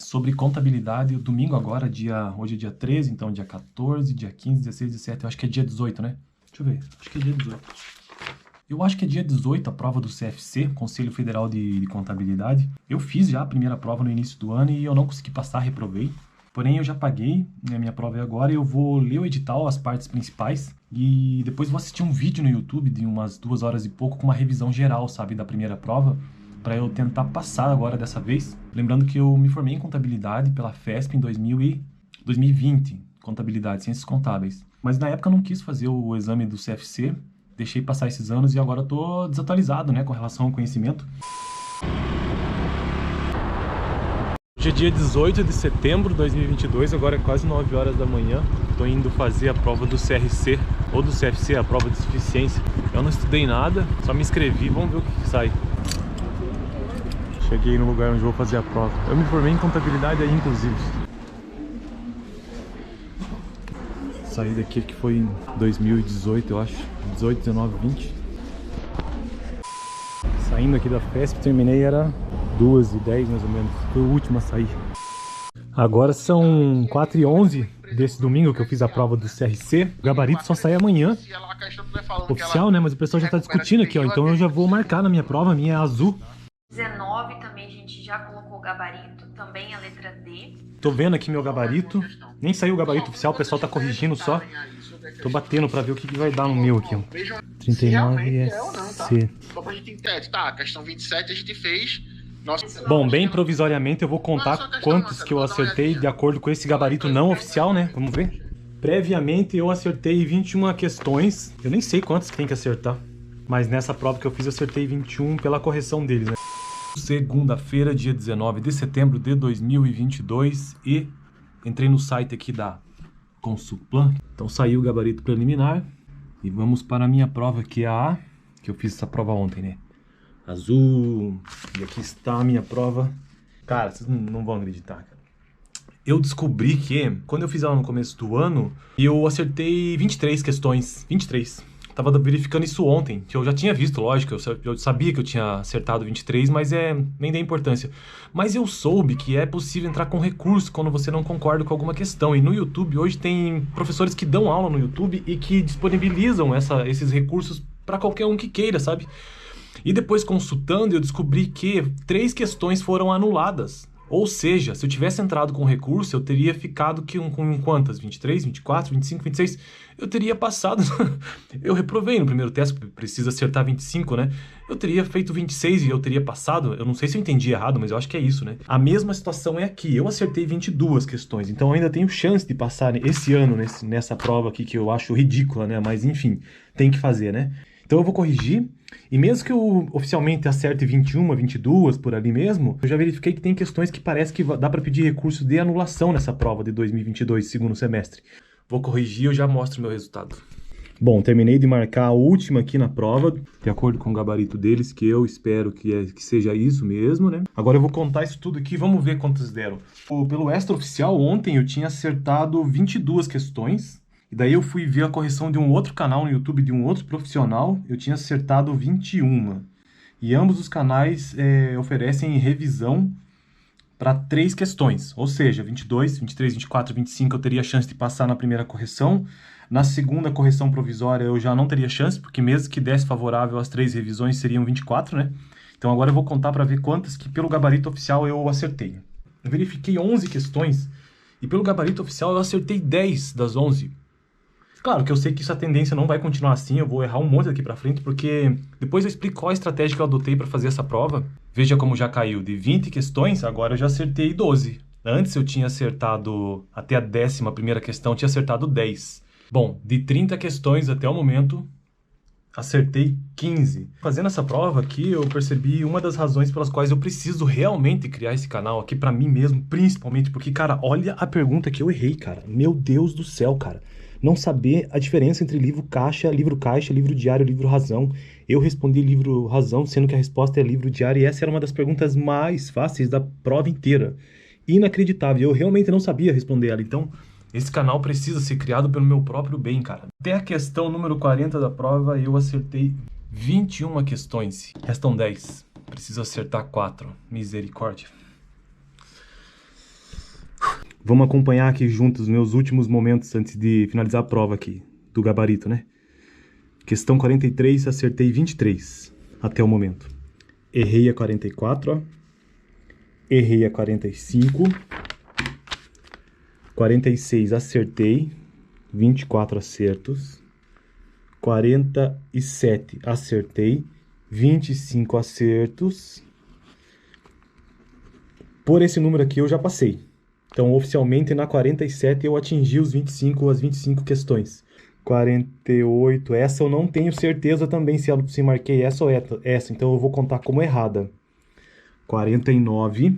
sobre contabilidade. O domingo agora, hoje é dia 13, então dia 14, dia 15, 16, 17, eu acho que é dia 18, né? Deixa eu ver, acho que é dia 18. Eu acho que é dia 18 a prova do CFC, Conselho Federal de Contabilidade. Eu fiz já a primeira prova no início do ano e eu não consegui passar, reprovei. Porém, eu já paguei, a minha prova é agora, e eu vou ler o edital, as partes principais, e depois vou assistir um vídeo no YouTube de umas 2 horas e pouco com uma revisão geral, sabe, da primeira prova, para eu tentar passar agora dessa vez. Lembrando que eu me formei em contabilidade pela FESP em 2020, contabilidade, ciências contábeis. Mas na época eu não quis fazer o exame do CFC, deixei passar esses anos e agora tô desatualizado, né, com relação ao conhecimento. Hoje é dia 18 de setembro de 2022, agora é quase 9 horas da manhã. Tô indo fazer a prova do CRC, ou do CFC, a prova de suficiência. Eu não estudei nada, só me inscrevi, vamos ver o que sai. Cheguei no lugar onde vou fazer a prova. Eu me formei em contabilidade aí, inclusive. Saí daqui que foi em 2018, eu acho. 18, 19, 20. Saindo aqui da FESP, terminei, era 2h10 mais ou menos. Foi o último a sair. Agora são 4h11 desse domingo que eu fiz a prova do CRC. O gabarito só sai amanhã. Oficial, né? Mas o pessoal já tá discutindo aqui, ó. Então eu já vou marcar na minha prova, a minha é azul. 19 também a gente já colocou o gabarito, também a letra D. Tô vendo aqui meu gabarito. Nem saiu o gabarito oficial, o pessoal tá corrigindo só. Tô batendo pra ver o que vai dar no meu aqui, ó. 39 é C. Só pra gente entender, tá? A questão 27 a gente fez. Bom, bem provisoriamente eu vou contar quantos que eu acertei de acordo com esse gabarito não oficial, né? Vamos ver. Previamente eu acertei 21 questões. Eu nem sei quantas que tem que acertar. Mas nessa prova que eu fiz eu acertei 21 pela correção deles, né? Segunda-feira, dia 19 de setembro de 2022. E entrei no site aqui da Consulplan. Então saiu o gabarito preliminar. E vamos para a minha prova, que é a A. Que eu fiz essa prova ontem, né? Azul. E aqui está a minha prova. Cara, vocês não vão acreditar, cara. Eu descobri que, quando eu fiz ela no começo do ano, eu acertei 23 questões. 23. Tava verificando isso ontem, que eu já tinha visto, lógico. Eu sabia que eu tinha acertado 23, mas nem dei importância. Mas eu soube que é possível entrar com recurso quando você não concorda com alguma questão. E no YouTube, hoje tem professores que dão aula no YouTube e que disponibilizam esses recursos para qualquer um que queira, sabe? E depois consultando, eu descobri que 3 questões foram anuladas. Ou seja, se eu tivesse entrado com recurso, eu teria ficado com quantas? 23, 24, 25, 26? Eu teria passado. Eu reprovei no primeiro teste, precisa acertar 25, né? Eu teria feito 26 e eu teria passado. Eu não sei se eu entendi errado, mas eu acho que é isso, né? A mesma situação é aqui. Eu acertei 22 questões, então eu ainda tenho chance de passar esse ano nessa prova aqui que eu acho ridícula, né? Mas enfim, tem que fazer, né? Então eu vou corrigir, e mesmo que eu oficialmente acerte 21, 22, por ali mesmo, eu já verifiquei que tem questões que parece que dá para pedir recurso de anulação nessa prova de 2022, segundo semestre. Vou corrigir e eu já mostro o meu resultado. Bom, terminei de marcar a última aqui na prova, de acordo com o gabarito deles, que eu espero que seja isso mesmo, né? Agora eu vou contar isso tudo aqui, vamos ver quantas deram. Pelo extraoficial, ontem eu tinha acertado 22 questões. E daí eu fui ver a correção de um outro canal no YouTube, de um outro profissional, eu tinha acertado 21. E ambos os canais oferecem revisão para 3 questões, ou seja, 22, 23, 24, 25 eu teria chance de passar na primeira correção. Na segunda correção provisória eu já não teria chance, porque mesmo que desse favorável as 3 revisões seriam 24, né? Então agora eu vou contar para ver quantas que pelo gabarito oficial eu acertei. Eu verifiquei 11 questões e pelo gabarito oficial eu acertei 10 das 11. Claro que eu sei que essa tendência não vai continuar assim, eu vou errar um monte daqui pra frente, porque depois eu explico qual a estratégia que eu adotei para fazer essa prova. Veja como já caiu de 20 questões, agora eu já acertei 12. Antes eu tinha acertado, até a 11ª questão, eu tinha acertado 10. Bom, de 30 questões até o momento, acertei 15. Fazendo essa prova aqui, eu percebi uma das razões pelas quais eu preciso realmente criar esse canal aqui pra mim mesmo, principalmente porque, cara, olha a pergunta que eu errei, cara. Meu Deus do céu, cara. Não saber a diferença entre livro caixa, livro diário, livro razão. Eu respondi livro razão, sendo que a resposta é livro diário, e essa era uma das perguntas mais fáceis da prova inteira. Inacreditável, eu realmente não sabia responder ela, então esse canal precisa ser criado pelo meu próprio bem, cara. Até a questão número 40 da prova eu acertei 21 questões, restam 10. Preciso acertar 4, misericórdia. Vamos acompanhar aqui juntos os meus últimos momentos antes de finalizar a prova aqui, do gabarito, né? Questão 43, acertei 23 até o momento. Errei a 44, ó. Errei a 45. 46, acertei. 24 acertos. 47, acertei. 25 acertos. Por esse número aqui eu já passei. Então, oficialmente, na 47 eu atingi as 25 questões. 48, essa eu não tenho certeza também se marquei essa ou essa, então eu vou contar como errada. 49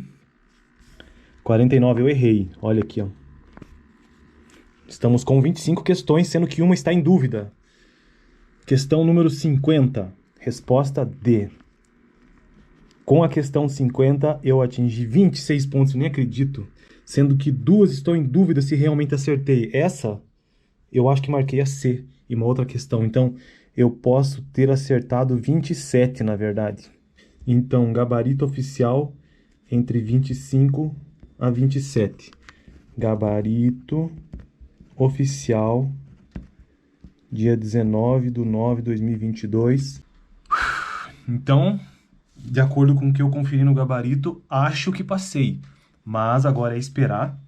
eu errei, olha aqui, ó. Estamos com 25 questões, sendo que uma está em dúvida. Questão número 50, resposta D. Com a questão 50 eu atingi 26 pontos, nem acredito. Sendo que duas estou em dúvida se realmente acertei. Essa, eu acho que marquei a C e uma outra questão. Então, eu posso ter acertado 27, na verdade. Então, gabarito oficial entre 25 a 27. Gabarito oficial, dia 19/9/2022. Então, de acordo com o que eu conferi no gabarito, acho que passei. Mas agora é esperar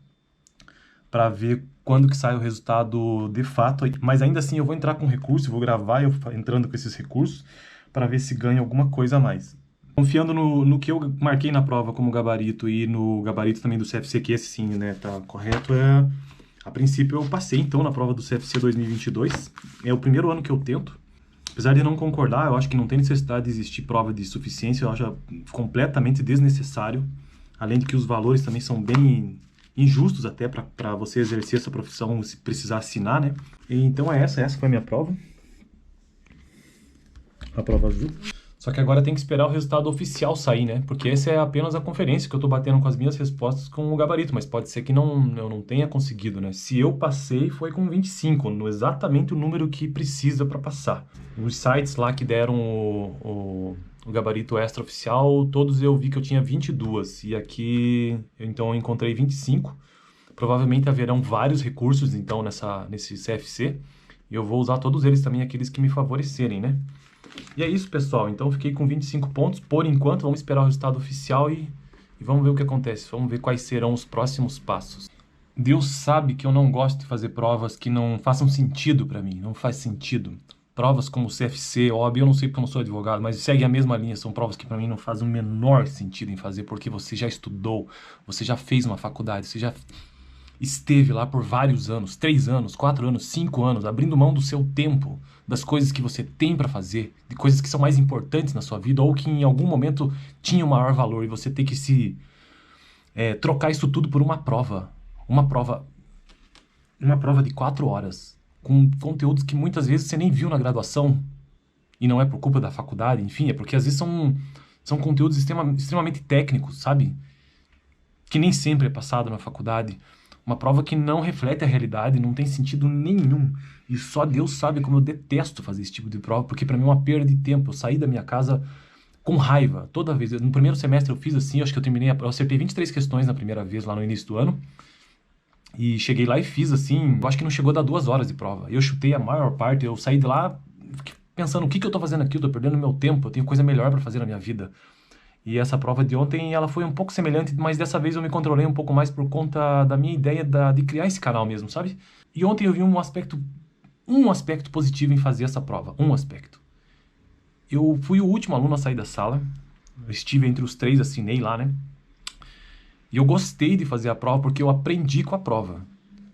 para ver quando que sai o resultado de fato. Mas ainda assim eu vou entrar com recurso, vou gravar eu entrando com esses recursos para ver se ganha alguma coisa a mais. Confiando no que eu marquei na prova como gabarito e no gabarito também do CFC, que esse sim, né, tá correto, a princípio eu passei então na prova do CFC 2022. É o primeiro ano que eu tento. Apesar de não concordar, eu acho que não tem necessidade de existir prova de suficiência, eu acho completamente desnecessário. Além de que os valores também são bem injustos até para você exercer essa profissão, se precisar assinar, né? E então essa foi a minha prova. A prova azul. Só que agora tem que esperar o resultado oficial sair, né? Porque essa é apenas a conferência que eu tô batendo com as minhas respostas com o gabarito, mas pode ser que eu não tenha conseguido, né? Se eu passei, foi com 25, exatamente o número que precisa para passar. Os sites lá que deram o gabarito extraoficial, todos eu vi que eu tinha 22, e aqui então eu encontrei 25. Provavelmente haverão vários recursos então nesse CFC, e eu vou usar todos eles também, aqueles que me favorecerem, né? E é isso, pessoal, então eu fiquei com 25 pontos por enquanto. Vamos esperar o resultado oficial e vamos ver o que acontece, vamos ver quais serão os próximos passos. Deus sabe que eu não gosto de fazer provas que não façam sentido para mim, não faz sentido. Provas como o CFC, OAB, eu não sei porque eu não sou advogado, mas segue a mesma linha, são provas que para mim não fazem o menor sentido em fazer, porque você já estudou, você já fez uma faculdade, você já esteve lá por vários anos, 3 anos, 4 anos, 5 anos, abrindo mão do seu tempo, das coisas que você tem para fazer, de coisas que são mais importantes na sua vida, ou que em algum momento tinham maior valor, e você tem que trocar isso tudo por uma prova de 4 horas, com conteúdos que muitas vezes você nem viu na graduação, e não é por culpa da faculdade, enfim, é porque às vezes são conteúdos extremamente técnicos, sabe? Que nem sempre é passado na faculdade. Uma prova que não reflete a realidade, não tem sentido nenhum. E só Deus sabe como eu detesto fazer esse tipo de prova, porque para mim é uma perda de tempo. Eu saí da minha casa com raiva, toda vez. No primeiro semestre eu fiz assim, acho que eu acertei 23 questões na primeira vez, lá no início do ano. E cheguei lá e fiz assim, eu acho que não chegou a dar 2 horas de prova. Eu chutei a maior parte, eu saí de lá pensando, o que eu tô fazendo aqui? Eu tô perdendo meu tempo, eu tenho coisa melhor para fazer na minha vida. E essa prova de ontem, ela foi um pouco semelhante, mas dessa vez eu me controlei um pouco mais por conta da minha ideia de criar esse canal mesmo, sabe? E ontem eu vi um aspecto positivo em fazer essa prova, um aspecto. Eu fui o último aluno a sair da sala, eu estive entre os 3, assinei lá, né? E eu gostei de fazer a prova porque eu aprendi com a prova.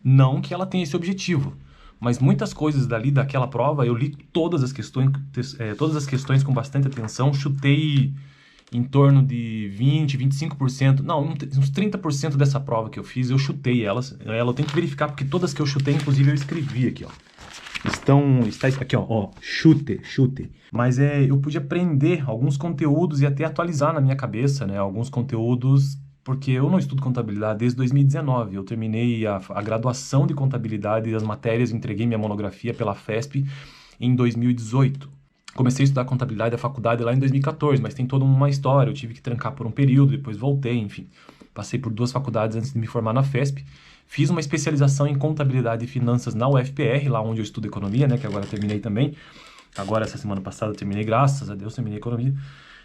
Não que ela tenha esse objetivo, mas muitas coisas daquela prova, eu li todas as questões com bastante atenção, chutei em torno de 20%, 25%, não, uns 30% dessa prova que eu fiz, eu chutei elas. Eu tenho que verificar, porque todas que eu chutei, inclusive, eu escrevi aqui, ó. Está aqui, ó, chute. Mas eu pude aprender alguns conteúdos e até atualizar na minha cabeça, né, alguns conteúdos, porque eu não estudo contabilidade desde 2019. Eu terminei a graduação de contabilidade das matérias, entreguei minha monografia pela FESP em 2018. Comecei a estudar contabilidade da faculdade lá em 2014, mas tem toda uma história. Eu tive que trancar por um período, depois voltei, enfim. Passei por 2 faculdades antes de me formar na FESP. Fiz uma especialização em contabilidade e finanças na UFPR, lá onde eu estudo economia, né, que agora terminei também. Agora, essa semana passada, eu terminei, graças a Deus, terminei economia.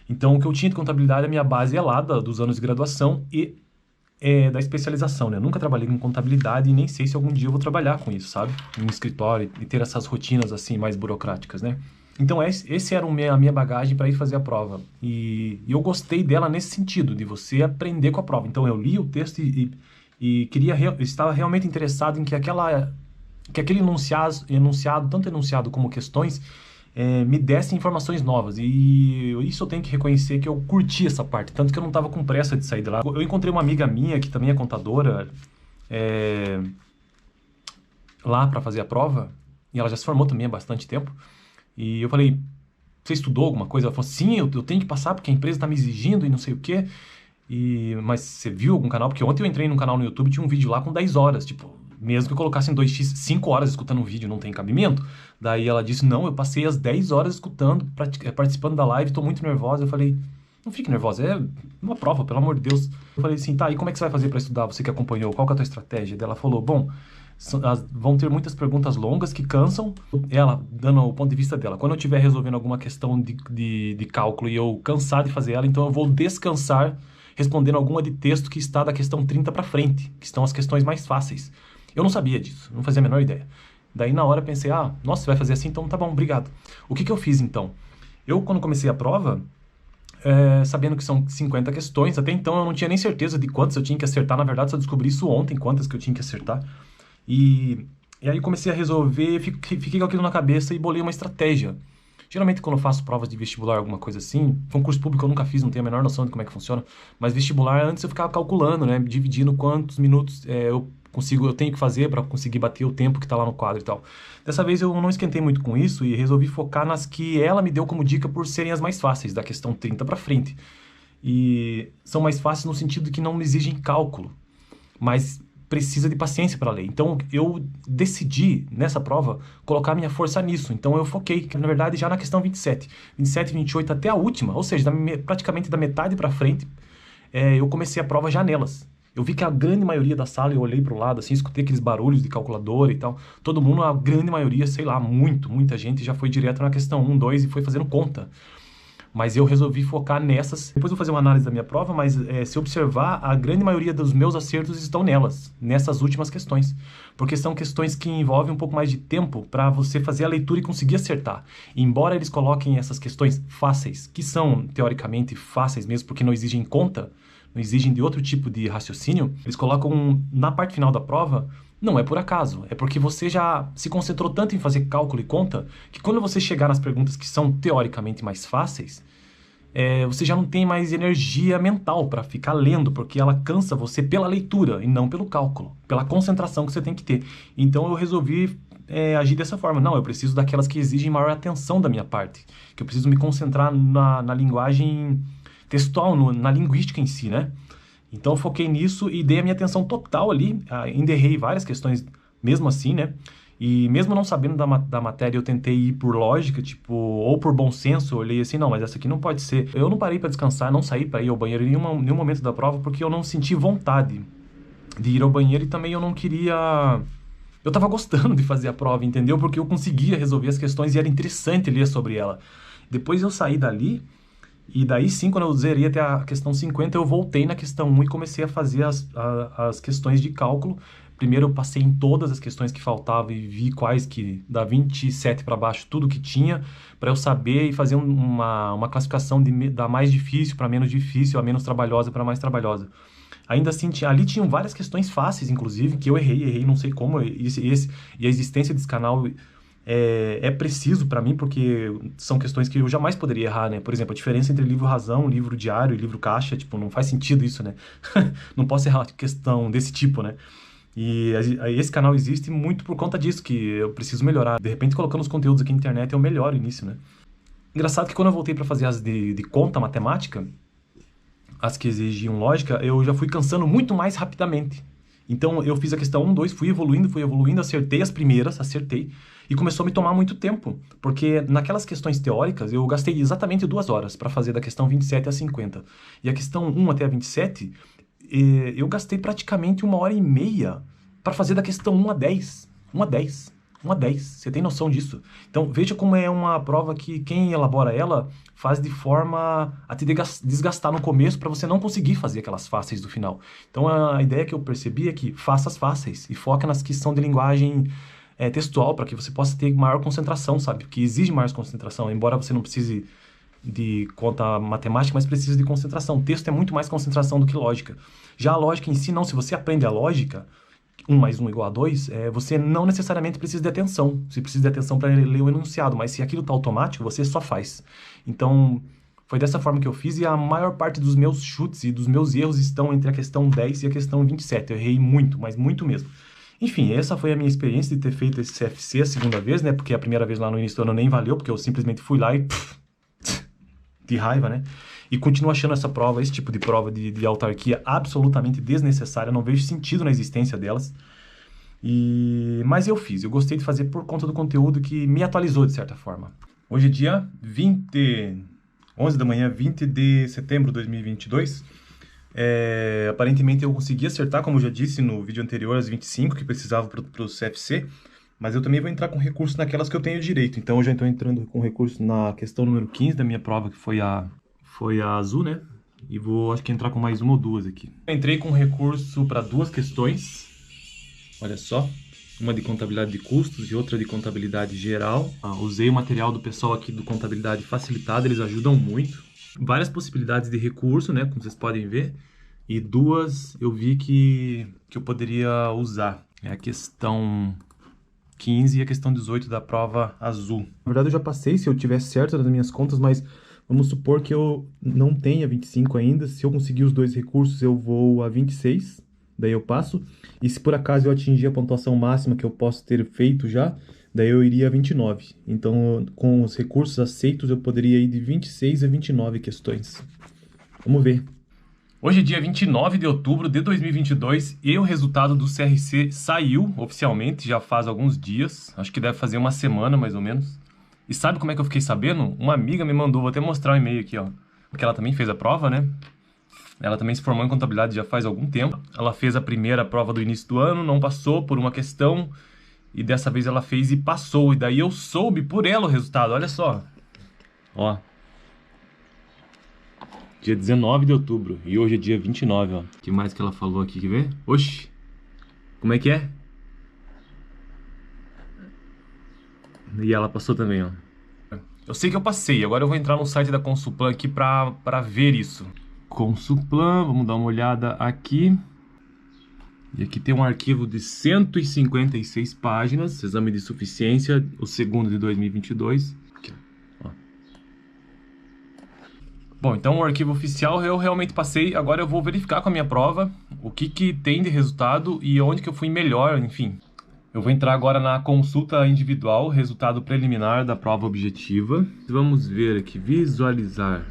Então, o que eu tinha de contabilidade, a minha base é lá dos anos de graduação e da especialização, né? Eu nunca trabalhei com contabilidade e nem sei se algum dia eu vou trabalhar com isso, sabe? Em escritório e ter essas rotinas, assim, mais burocráticas, né? Então, esse era a minha bagagem para ir fazer a prova. E eu gostei dela nesse sentido, de você aprender com a prova. Então, eu li o texto e estava realmente interessado em que aquele enunciado, tanto enunciado como questões, me dessem informações novas. E isso eu tenho que reconhecer que eu curti essa parte, tanto que eu não estava com pressa de sair de lá. Eu encontrei uma amiga minha, que também é contadora, lá para fazer a prova, e ela já se formou também há bastante tempo. E eu falei, você estudou alguma coisa? Ela falou, sim, eu tenho que passar porque a empresa está me exigindo e não sei o quê. Mas você viu algum canal? Porque ontem eu entrei num canal no YouTube, tinha um vídeo lá com 10 horas, tipo, mesmo que eu colocasse em 2x, 5 horas escutando um vídeo, não tem cabimento. Daí ela disse, não, eu passei as 10 horas escutando, participando da live, tô muito nervosa. Eu falei, não fique nervosa, é uma prova, pelo amor de Deus. Eu falei assim, tá, e como é que você vai fazer para estudar? Você que acompanhou, qual que é a tua estratégia? Daí ela falou, bom, vão ter muitas perguntas longas que cansam. Ela, dando o ponto de vista dela, quando eu estiver resolvendo alguma questão de cálculo e eu cansar de fazer ela, então eu vou descansar respondendo alguma de texto que está da questão 30 para frente, que estão as questões mais fáceis. Eu não sabia disso, não fazia a menor ideia. Daí na hora eu pensei, nossa, você vai fazer assim? Então tá bom, obrigado. O que eu fiz então? Eu, quando comecei a prova, sabendo que são 50 questões, até então eu não tinha nem certeza de quantas eu tinha que acertar. Na verdade, só descobri isso ontem, quantas que eu tinha que acertar. E aí comecei a resolver, fiquei com aquilo na cabeça e bolei uma estratégia. Geralmente quando eu faço provas de vestibular, alguma coisa assim, concurso público eu nunca fiz, não tenho a menor noção de como é que funciona, mas vestibular antes eu ficava calculando, né, dividindo quantos minutos eu tenho que fazer para conseguir bater o tempo que está lá no quadro e tal. Dessa vez eu não esquentei muito com isso e resolvi focar nas que ela me deu como dica por serem as mais fáceis, da questão 30 para frente. E são mais fáceis no sentido que não exigem cálculo, mas precisa de paciência para ler. Então eu decidi, nessa prova, colocar minha força nisso. Então eu foquei, na verdade, já na questão 27, 28 até a última, ou seja, praticamente da metade para frente, eu comecei a prova já nelas. Eu vi que a grande maioria da sala, eu olhei para o lado, assim, escutei aqueles barulhos de calculadora e tal. Todo mundo, a grande maioria, sei lá, muita gente já foi direto na questão 1, 2 e foi fazendo conta. Mas eu resolvi focar nessas. Depois eu vou fazer uma análise da minha prova, mas se observar, a grande maioria dos meus acertos estão nessas últimas questões. Porque são questões que envolvem um pouco mais de tempo para você fazer a leitura e conseguir acertar. E embora eles coloquem essas questões fáceis, que são teoricamente fáceis mesmo, porque não exigem conta, não exigem de outro tipo de raciocínio, eles colocam na parte final da prova. Não é por acaso, é porque você já se concentrou tanto em fazer cálculo e conta, que quando você chegar nas perguntas que são teoricamente mais fáceis, você já não tem mais energia mental para ficar lendo, porque ela cansa você pela leitura e não pelo cálculo, pela concentração que você tem que ter. Então eu resolvi agir dessa forma. Não, eu preciso daquelas que exigem maior atenção da minha parte, que eu preciso me concentrar na linguagem textual, na linguística em si, né? Então eu foquei nisso e dei a minha atenção total ali, ainda errei várias questões mesmo assim, né? E mesmo não sabendo da matéria, eu tentei ir por lógica, tipo, ou por bom senso, eu olhei assim, não, mas essa aqui não pode ser. Eu não parei para descansar, não saí para ir ao banheiro em nenhum momento da prova, porque eu não senti vontade de ir ao banheiro e também eu não queria... Eu tava gostando de fazer a prova, entendeu? Porque eu conseguia resolver as questões e era interessante ler sobre ela. Depois eu saí dali... E daí sim, quando eu zerei até a questão 50, eu voltei na questão 1 e comecei a fazer as questões de cálculo. Primeiro eu passei em todas as questões que faltavam e vi quais que, da 27 para baixo, tudo que tinha, para eu saber e fazer uma classificação da mais difícil para menos difícil, a menos trabalhosa para mais trabalhosa. Ainda assim, ali tinham várias questões fáceis, inclusive, que eu errei, não sei como, e a existência desse canal... É preciso para mim, porque são questões que eu jamais poderia errar, né? Por exemplo, a diferença entre livro razão, livro diário e livro caixa, tipo, não faz sentido isso, né? Não posso errar questão desse tipo, né? E esse canal existe muito por conta disso, que eu preciso melhorar. De repente, colocando os conteúdos aqui na internet, eu melhoro nisso, né? Engraçado que quando eu voltei para fazer as de conta matemática, as que exigiam lógica, eu já fui cansando muito mais rapidamente. Então eu fiz a questão 1, 2, fui evoluindo, acertei as primeiras, e começou a me tomar muito tempo, porque naquelas questões teóricas eu gastei exatamente 2 horas para fazer da questão 27 a 50. E a questão 1 até a 27, eu gastei praticamente 1h30 para fazer da questão 1 a 10. 1 a 10. 1 a 10. Você tem noção disso? Então veja como é uma prova que quem elabora ela faz de forma a te desgastar no começo para você não conseguir fazer aquelas fáceis do final. Então a ideia que eu percebi é que faça as fáceis e foca nas que são de linguagem textual, para que você possa ter maior concentração, sabe? Que exige mais concentração, embora você não precise de conta matemática, mas precisa de concentração. Texto é muito mais concentração do que lógica. Já a lógica em si, não. Se você aprende a lógica, 1 mais 1 igual a 2, você não necessariamente precisa de atenção. Você precisa de atenção para ler o enunciado, mas se aquilo está automático, você só faz. Então, foi dessa forma que eu fiz, e a maior parte dos meus chutes e dos meus erros estão entre a questão 10 e a questão 27. Eu errei muito, mas muito mesmo. Enfim, essa foi a minha experiência de ter feito esse CFC a segunda vez, né? Porque a primeira vez lá no início do ano nem valeu, porque eu simplesmente fui lá e... de raiva, né? E continuo achando essa prova, esse tipo de prova de autarquia absolutamente desnecessária. Não vejo sentido na existência delas. Mas eu fiz. Eu gostei de fazer por conta do conteúdo que me atualizou de certa forma. Hoje é dia 11 da manhã, 20 de setembro de 2022. Aparentemente eu consegui acertar, como eu já disse no vídeo anterior, as 25 que precisava para o CFC, mas eu também vou entrar com recurso naquelas que eu tenho direito. Então eu já estou entrando com recurso na questão número 15 da minha prova, que foi a azul, né? E vou, acho que, entrar com mais 1 ou 2 aqui. Eu entrei com recurso para 2 questões, olha só. Uma de contabilidade de custos e outra de contabilidade geral. Usei o material do pessoal aqui do Contabilidade Facilitada, eles ajudam muito. Várias possibilidades de recurso, né, como vocês podem ver, e 2 eu vi que eu poderia usar. É a questão 15 e a questão 18 da prova azul. Na verdade eu já passei, se eu tiver certo nas minhas contas, mas vamos supor que eu não tenha 25 ainda. Se eu conseguir os 2 recursos, eu vou a 26, daí eu passo. E se por acaso eu atingir a pontuação máxima que eu posso ter feito já, daí eu iria a 29. Então, com os recursos aceitos, eu poderia ir de 26 a 29 questões. Vamos ver. Hoje é dia 29 de outubro de 2022 e o resultado do CRC saiu oficialmente, já faz alguns dias. Acho que deve fazer uma semana, mais ou menos. E sabe como é que eu fiquei sabendo? Uma amiga me mandou, vou até mostrar o e-mail aqui, ó. Porque ela também fez a prova, né? Ela também se formou em contabilidade já faz algum tempo. Ela fez a primeira prova do início do ano, não passou por uma questão. E dessa vez ela fez e passou. E daí eu soube por ela o resultado, olha só. Ó. Dia 19 de outubro. E hoje é dia 29, ó. O que mais que ela falou aqui, quer ver? Oxi. Como é que é? E ela passou também, ó. Eu sei que eu passei. Agora eu vou entrar no site da Consulplan aqui pra ver isso. Consulplan, vamos dar uma olhada aqui. E aqui tem um arquivo de 156 páginas, exame de suficiência, o segundo de 2022. Aqui, ó. Bom, então o arquivo oficial eu realmente passei. Agora eu vou verificar com a minha prova o que tem de resultado e onde que eu fui melhor, enfim. Eu vou entrar agora na consulta individual, resultado preliminar da prova objetiva. Vamos ver aqui, visualizar.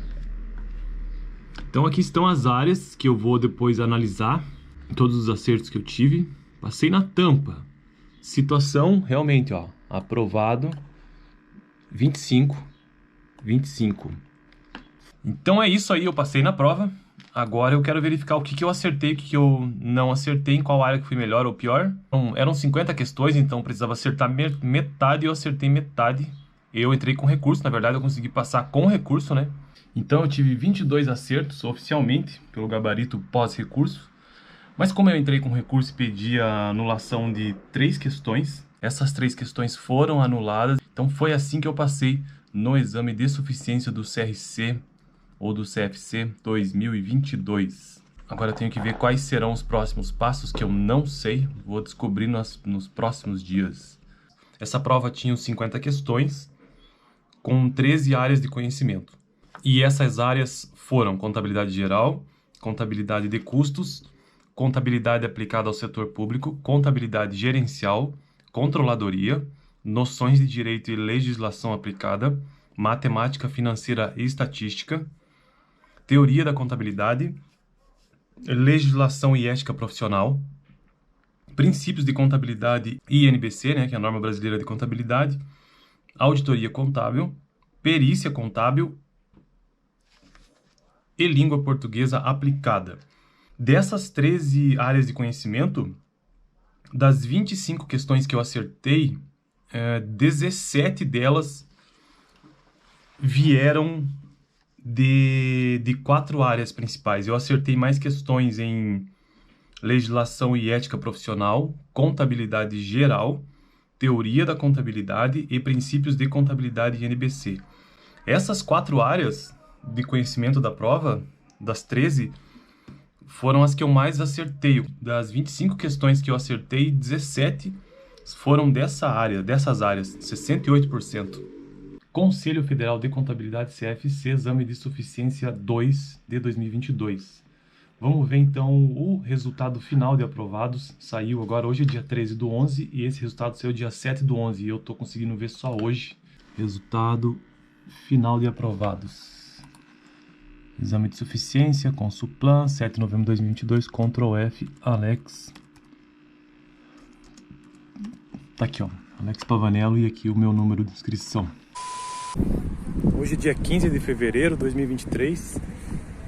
Então aqui estão as áreas que eu vou depois analisar, todos os acertos que eu tive. Passei na tampa. Situação, realmente, ó, aprovado, 25. Então é isso aí, eu passei na prova. Agora eu quero verificar o que eu acertei, o que eu não acertei, em qual área que fui melhor ou pior. Então, eram 50 questões, então precisava acertar metade, eu acertei metade. Eu entrei com recurso, na verdade eu consegui passar com recurso, né? Então eu tive 22 acertos oficialmente, pelo gabarito pós-recurso. Mas como eu entrei com recurso e pedi a anulação de 3 questões, essas 3 questões foram anuladas. Então foi assim que eu passei no exame de suficiência do CRC ou do CFC 2022. Agora eu tenho que ver quais serão os próximos passos, que eu não sei. Vou descobrir nos próximos dias. Essa prova tinha 50 questões, com 13 áreas de conhecimento. E essas áreas foram contabilidade geral, contabilidade de custos, contabilidade aplicada ao setor público, contabilidade gerencial, controladoria, noções de direito e legislação aplicada, matemática financeira e estatística, teoria da contabilidade, legislação e ética profissional, princípios de contabilidade e NBC, né, que é a norma brasileira de contabilidade, auditoria contábil, perícia contábil e língua portuguesa aplicada. Dessas 13 áreas de conhecimento, das 25 questões que eu acertei, 17 delas vieram de 4 áreas principais. Eu acertei mais questões em legislação e ética profissional, contabilidade geral, teoria da contabilidade e princípios de contabilidade de NBC. Essas 4 áreas de conhecimento da prova, das 13, foram as que eu mais acertei. Das 25 questões que eu acertei, 17 foram dessas áreas, 68%. Conselho Federal de Contabilidade CFC, Exame de Suficiência 2 de 2022. Vamos ver então o resultado final de aprovados. Saiu agora, hoje é dia 13/11 e esse resultado saiu dia 7/11 e eu tô conseguindo ver só hoje. Resultado final de aprovados. Exame de suficiência, Consulplan, 7 de novembro de 2022, Ctrl F, Alex. Tá aqui, ó, Alex Pavanello e aqui o meu número de inscrição. Hoje é dia 15 de fevereiro de 2023.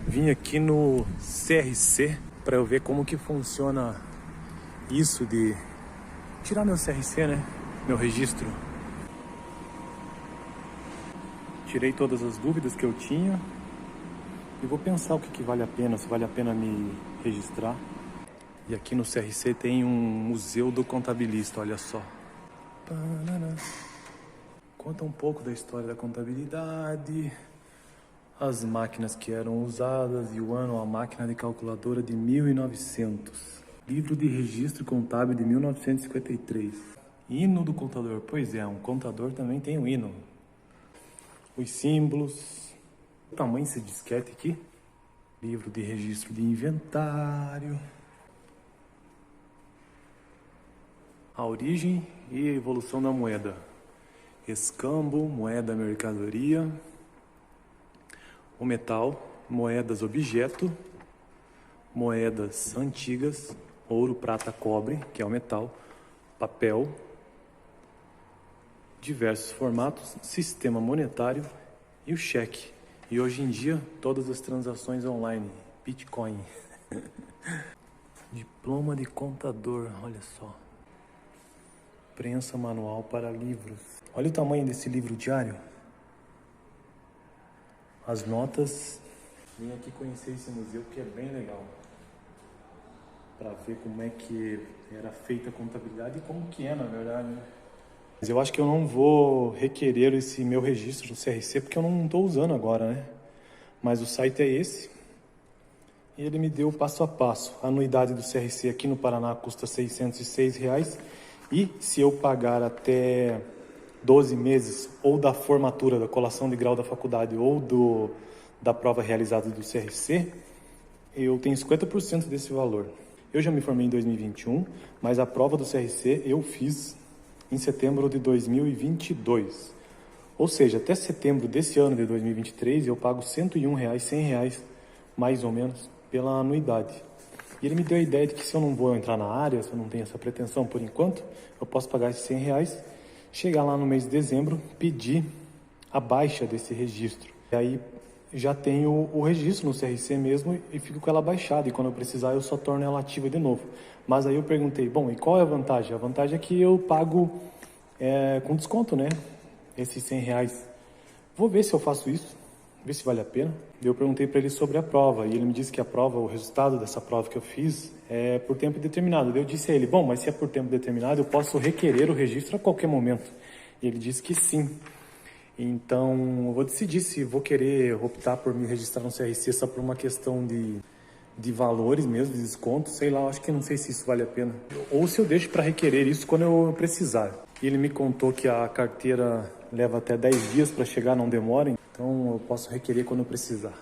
Vim aqui no CRC para eu ver como que funciona isso de tirar meu CRC, né? Meu registro. Tirei todas as dúvidas que eu tinha e vou pensar o que vale a pena, se vale a pena me registrar. E aqui no CRC tem um museu do contabilista, olha só. Conta um pouco da história da contabilidade, as máquinas que eram usadas e o ano, a máquina de calculadora de 1900. Livro de registro contábil de 1953. Hino do contador. Pois é, um contador também tem um hino. Os símbolos. O tamanho desse disquete aqui. Livro de registro de inventário. A origem e a evolução da moeda. Escambo, moeda mercadoria. O metal, moedas objeto, moedas antigas, ouro, prata, cobre, que é o metal, papel, diversos formatos, sistema monetário e o cheque. E hoje em dia, todas as transações online, Bitcoin. Diploma de contador, olha só. Prensa manual para livros. Olha o tamanho desse livro diário. As notas. Vim aqui conhecer esse museu que é bem legal. Para ver como é que era feita a contabilidade e como que é, na verdade, né? Mas eu acho que eu não vou requerer esse meu registro do CRC porque eu não estou usando agora, né? Mas o site é esse. E ele me deu passo a passo. A anuidade do CRC aqui no Paraná custa R$ 606. E se eu pagar até 12 meses, ou da formatura, da colação de grau da faculdade, ou da prova realizada do CRC, eu tenho 50% desse valor. Eu já me formei em 2021, mas a prova do CRC eu fiz em setembro de 2022. Ou seja, até setembro desse ano de 2023, eu pago R$ 101, R$ 100, mais ou menos, pela anuidade. E ele me deu a ideia de que se eu não vou entrar na área, se eu não tenho essa pretensão por enquanto, eu posso pagar esses R$ 100, chegar lá no mês de dezembro, pedir a baixa desse registro. E aí já tenho o registro no CRC mesmo e fico com ela baixada. E quando eu precisar, eu só torno ela ativa de novo. Mas aí eu perguntei, bom, e qual é a vantagem? A vantagem é que eu pago com desconto, né? Esses R$ 100. Vou ver se eu faço isso, ver se vale a pena. Eu perguntei para ele sobre a prova e ele me disse que a prova, o resultado dessa prova que eu fiz é por tempo determinado. Eu disse a ele, bom, mas se é por tempo determinado, eu posso requerer o registro a qualquer momento. E ele disse que sim. Então, eu vou decidir se vou querer optar por me registrar no CRC só por uma questão de valores mesmo, de desconto, sei lá, acho que não sei se isso vale a pena. Ou se eu deixo para requerer isso quando eu precisar. E ele me contou que a carteira leva até 10 dias para chegar, não demora, então eu posso requerer quando eu precisar.